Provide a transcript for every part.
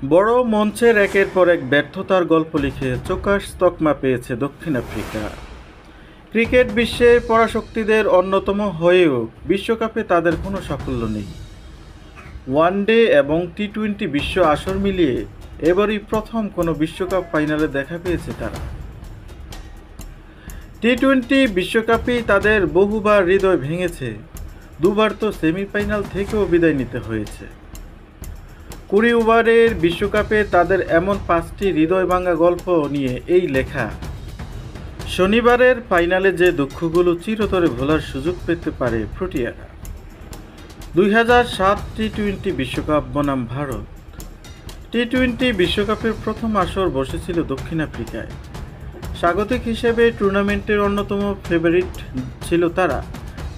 বড় মঞ্চের একের পর এক ব্যর্থতার গল্প লিখে চোকাশ তকমা পেয়েছে দক্ষিণ আফ্রিকা। ক্রিকেট বিশ্বে পরাশক্তিদের অন্যতম হয়েও বিশ্বকাপে তাদের কোনো সাফল্য নেই। ওয়ানডে এবং টি-20 বিশ্ব আসর মিলিয়ে এবারই প্রথম কোনো বিশ্বকাপ ফাইনালে দেখা পেয়েছে তারা। টি-20 বিশ্বকাপেই তাদের বহুবার হৃদয় ভেঙেছে, দুবার তো সেমিফাইনাল থেকেও বিদায় নিতে হয়েছে। 20 ওভারের বিশ্বকাপে তাদের এমন 5টি হৃদয় ভাঙা গল্প নিয়ে এই লেখা। শনিবারের ফাইনালে যে দুঃখগুলো চিরতরে ভোলার সুযোগ পেতে পারে প্রোটিয়ারা। 2007 টি-20 বিশ্বকাপ বনাম ভারত। টি-20 বিশ্বকাপের প্রথম আসর বসেছিল দক্ষিণ আফ্রিকায়। স্বাগতিক হিসেবে টুর্নামেন্টের অন্যতম ফেভারিট ছিল তারা,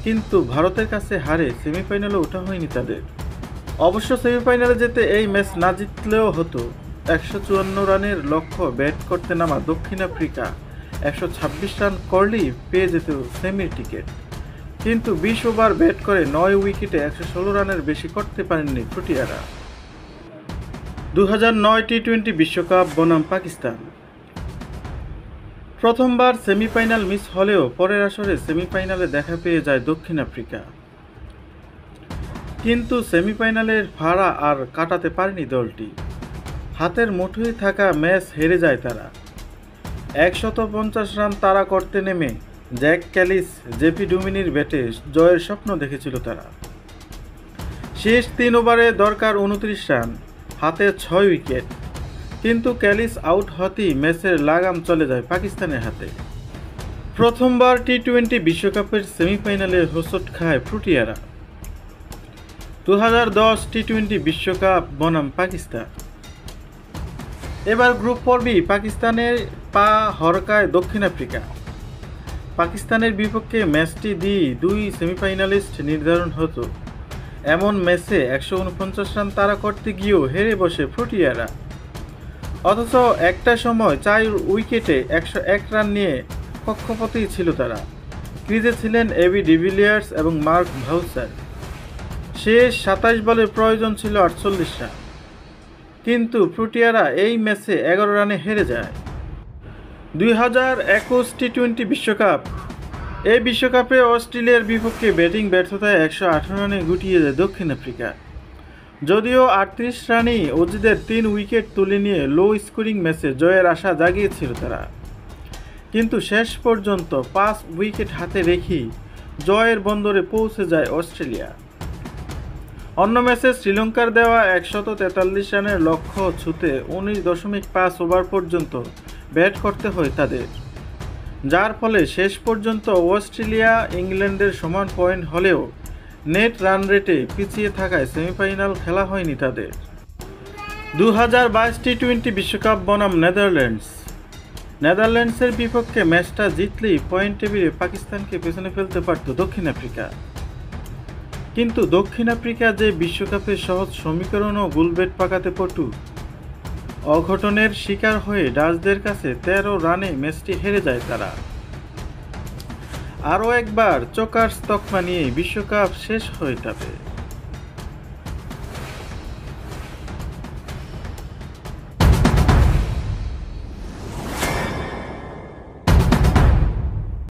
কিন্তু ভারতের কাছে হারে সেমিফাইনালে ওঠা হয়নি তাদের। অবশ্য সেমিফাইনালে যেতে এই ম্যাচ না জিতলেও হতো। 154 রানের লক্ষ্য ব্যাট করতে নামা দক্ষিণ আফ্রিকা 126 রান করলেই পেয়ে যেত সেমির টিকিট, কিন্তু 20 ওভার ব্যাট করে 9 উইকেটে 116 রানের বেশি করতে পারেননি প্রোটিয়ারা। 2009 টি-20 বিশ্বকাপ বনাম পাকিস্তান। প্রথমবার সেমিফাইনাল মিস হলেও পরের আসরে সেমিফাইনালে দেখা পেয়ে যায় দক্ষিণ আফ্রিকা, কিন্তু সেমিফাইনালের ফাড়া আর কাটাতে পারেনি দলটি। হাতের মুঠোয় থাকা ম্যাচ হেরে যায় তারা। 150 রান তাড়া করতে নেমে জ্যাক ক্যালিস, জেপি ডুমিনির ব্যাটে জয়ের স্বপ্ন দেখেছিল তারা। শেষ 3 ওভারে দরকার 29 রান, হাতে 6 উইকেট, কিন্তু ক্যালিস আউট হতেই ম্যাচের লাগাম চলে যায় পাকিস্তানের হাতে। প্রথমবার টি-20 বিশ্বকাপের সেমিফাইনালে হোঁচট খায় প্রোটিয়ারা। 2010 টি-20 বিশ্বকাপ বনাম পাকিস্তান। এবার গ্রুপ পর্বেই পাকিস্তানের পা হরকায় দক্ষিণ আফ্রিকা। পাকিস্তানের বিপক্ষে ম্যাচটি দিয়ে 2 সেমিফাইনালিস্ট নির্ধারণ হতো। এমন ম্যাচে 149 রান তাড়া করতে গিয়েও হেরে বসে প্রোটিয়ারা। অথচ একটা সময় 4 উইকেটে 101 রান নিয়ে কক্ষপথেই ছিল তারা। ক্রিজে ছিলেন এবি ডিভিলিয়ার্স এবং মার্ক ভাউসার। শেষ 27 বলে প্রয়োজন ছিল 48 রান, কিন্তু প্রোটিয়ারা এই ম্যাচে 11 রানে হেরে যায়। 2021 টি-20 বিশ্বকাপ। এই বিশ্বকাপে অস্ট্রেলিয়ার বিপক্ষে ব্যাটিং ব্যর্থতায় 118 রানে গুটিয়ে যায় দক্ষিণ আফ্রিকা। যদিও 38 রানেই অজিদের 3 উইকেট তুলে নিয়ে লো স্কোরিং ম্যাচে জয়ের আশা জাগিয়েছিল তারা, কিন্তু শেষ পর্যন্ত 5 উইকেট হাতে রেখেই জয়ের বন্দরে পৌঁছে যায় অস্ট্রেলিয়া। অন্য ম্যাচে শ্রীলঙ্কার দেওয়া 143 রানের লক্ষ্য ছুঁতে 19.5 ওভার পর্যন্ত ব্যাট করতে হয় তাদের, যার ফলে শেষ পর্যন্ত অস্ট্রেলিয়া ইংল্যান্ডের সমান পয়েন্ট হলেও নেট রান রেটে পিছিয়ে থাকায় সেমিফাইনাল খেলা হয়নি তাদের। 2022 টি-20 বিশ্বকাপ বনাম নেদারল্যান্ডস। নেদারল্যান্ডসের বিপক্ষে ম্যাচটা জিতলেই পয়েন্ট টেবিলে পাকিস্তানকে পেছনে ফেলতে পারত দক্ষিণ আফ্রিকা, কিন্তু দক্ষিণ আফ্রিকা যে বিশ্বকাপের সহজ সমীকরণ ও গোলবেট পাকাতে পটু, অঘটনের শিকার হয়ে ডাচদের কাছে 13 রানে ম্যাচটি হেরে যায় তারা। আরও একবার চোকাশ তকমা নিয়ে বিশ্বকাপ শেষ হয়ে যাবে।